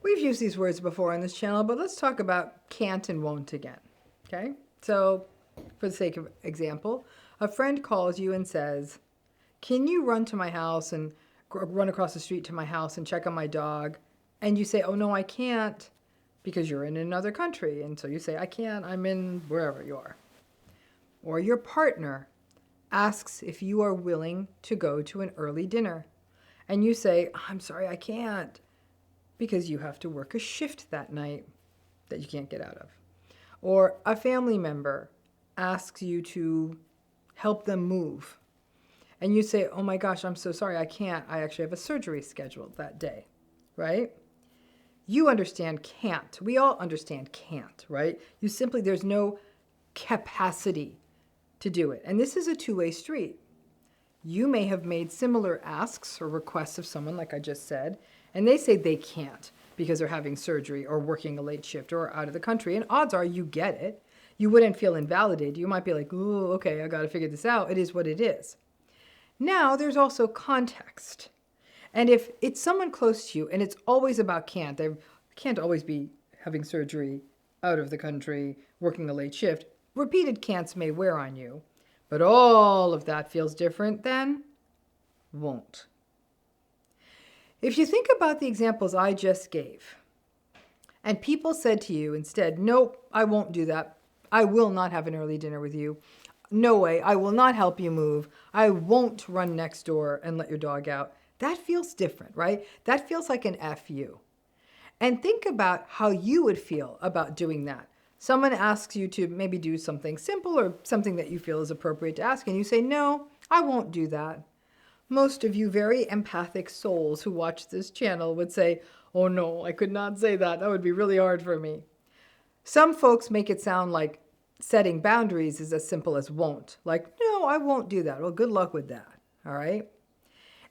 We've used these words before on this channel, but let's talk about can't and won't again. Okay? So, for the sake of example, a friend calls you and says, can you run to my house and run across the street to my house and check on my dog? And you say, oh no, I can't, because you're in another country. And so you say, I can't, I'm in wherever you are. Or your partner asks if you are willing to go to an early dinner. And you say, I'm sorry, I can't, because you have to work a shift that night that you can't get out of. Or a family member asks you to help them move. And you say, oh my gosh, I'm so sorry, I can't. I actually have a surgery scheduled that day, right? You understand can't. We all understand can't, right? You simply, there's no capacity to do it. And this is a two-way street. You may have made similar asks or requests of someone, like I just said, and they say they can't because they're having surgery or working a late shift or out of the country. And odds are you get it. You wouldn't feel invalidated. You might be like, ooh, okay, I got to figure this out. It is what it is. Now, there's also context. And if it's someone close to you and it's always about can't, they can't always be having surgery, out of the country, working a late shift, repeated can'ts may wear on you, but all of that feels different than won't. If you think about the examples I just gave, and people said to you instead, nope, I won't do that. I will not have an early dinner with you. No way, I will not help you move. I won't run next door and let your dog out. That feels different, right? That feels like an FU. And think about how you would feel about doing that. Someone asks you to maybe do something simple or something that you feel is appropriate to ask, and you say, no, I won't do that. Most of you very empathic souls who watch this channel would say, oh no, I could not say that. That would be really hard for me. Some folks make it sound like setting boundaries is as simple as won't. Like, no, I won't do that. Well, good luck with that, all right?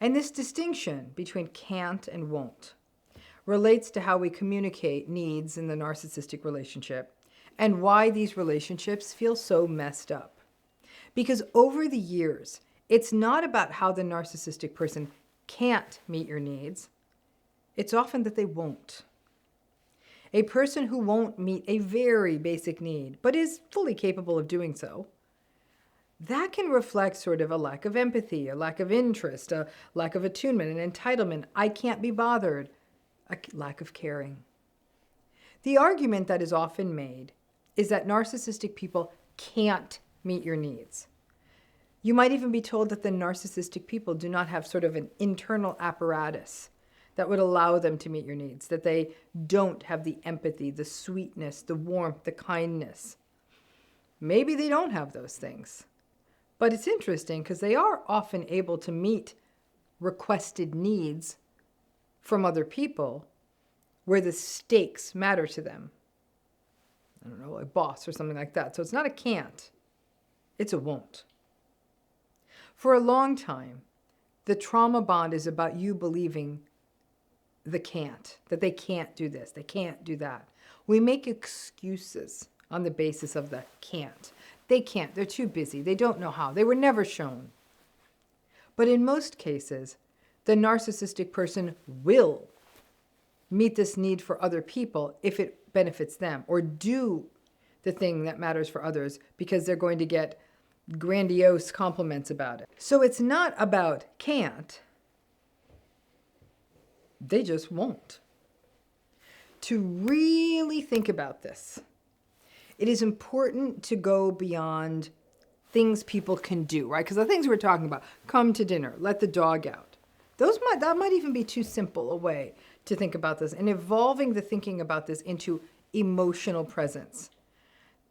And this distinction between can't and won't relates to how we communicate needs in the narcissistic relationship and why these relationships feel so messed up. Because over the years, it's not about how the narcissistic person can't meet your needs. It's often that they won't. A person who won't meet a very basic need, but is fully capable of doing so, that can reflect sort of a lack of empathy, a lack of interest, a lack of attunement, an entitlement. I can't be bothered, a lack of caring. The argument that is often made is that narcissistic people can't meet your needs. You might even be told that the narcissistic people do not have sort of an internal apparatus that would allow them to meet your needs, that they don't have the empathy, the sweetness, the warmth, the kindness. Maybe they don't have those things. But it's interesting because they are often able to meet requested needs from other people where the stakes matter to them. I don't know, a boss or something like that. So it's not a can't, it's a won't. For a long time, the trauma bond is about you believing the can't, that they can't do this, they can't do that. We make excuses on the basis of the can't. They can't, they're too busy, they don't know how, they were never shown. But in most cases, the narcissistic person will meet this need for other people if it benefits them, or do the thing that matters for others because they're going to get grandiose compliments about it. So it's not about can't, they just won't. To really think about this, it is important to go beyond things people can do, right? Because the things we're talking about, come to dinner, let the dog out. That might even be too simple a way to think about this, and evolving the thinking about this into emotional presence.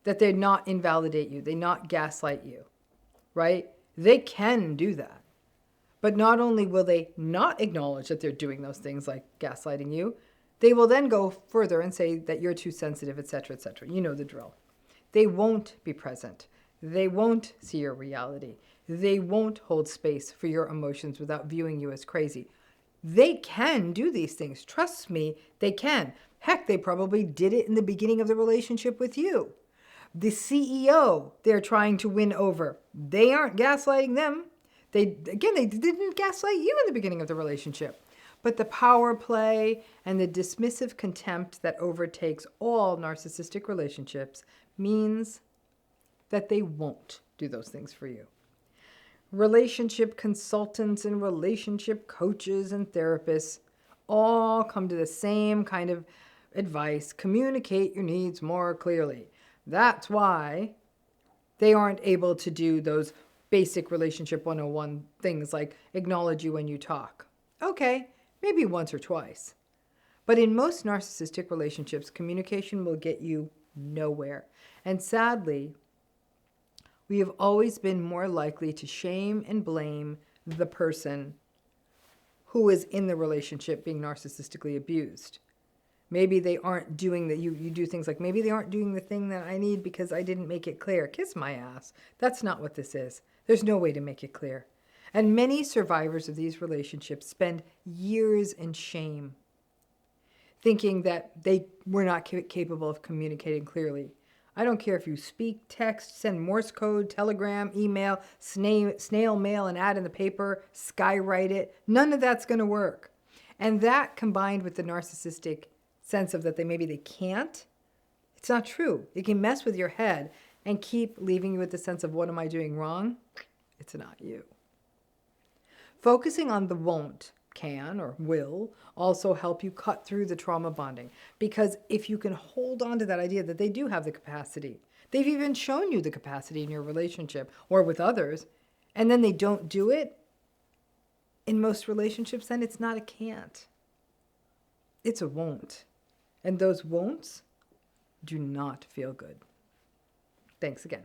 That they not invalidate you, they not gaslight you, right? They can do that. But not only will they not acknowledge that they're doing those things like gaslighting you, they will then go further and say that you're too sensitive, etc., etc. You know the drill. They won't be present. They won't see your reality. They won't hold space for your emotions without viewing you as crazy. They can do these things. Trust me, they can. Heck, they probably did it in the beginning of the relationship with you. The CEO they're trying to win over, they aren't gaslighting them. They didn't gaslight you in the beginning of the relationship. But the power play and the dismissive contempt that overtakes all narcissistic relationships means that they won't do those things for you. Relationship consultants and relationship coaches and therapists all come to the same kind of advice: communicate your needs more clearly. That's why they aren't able to do those basic relationship 101 things like acknowledge you when you talk. Okay, maybe once or twice. But in most narcissistic relationships, communication will get you nowhere. And sadly, we have always been more likely to shame and blame the person who is in the relationship being narcissistically abused. Maybe they aren't doing you do things like, maybe they aren't doing the thing that I need because I didn't make it clear. Kiss my ass. That's not what this is. There's no way to make it clear. And many survivors of these relationships spend years in shame, thinking that they were not capable of communicating clearly. I don't care if you speak, text, send Morse code, telegram, email, snail mail, an ad in the paper, skywrite it. None of that's going to work. And that, combined with the narcissistic sense of that maybe they can't, it's not true. It can mess with your head and keep leaving you with the sense of, what am I doing wrong? It's not you. Focusing on the won't can or will also help you cut through the trauma bonding, because if you can hold on to that idea that they do have the capacity, they've even shown you the capacity in your relationship or with others, and then they don't do it, in most relationships, then it's not a can't. It's a won't. And those won'ts do not feel good. Thanks again.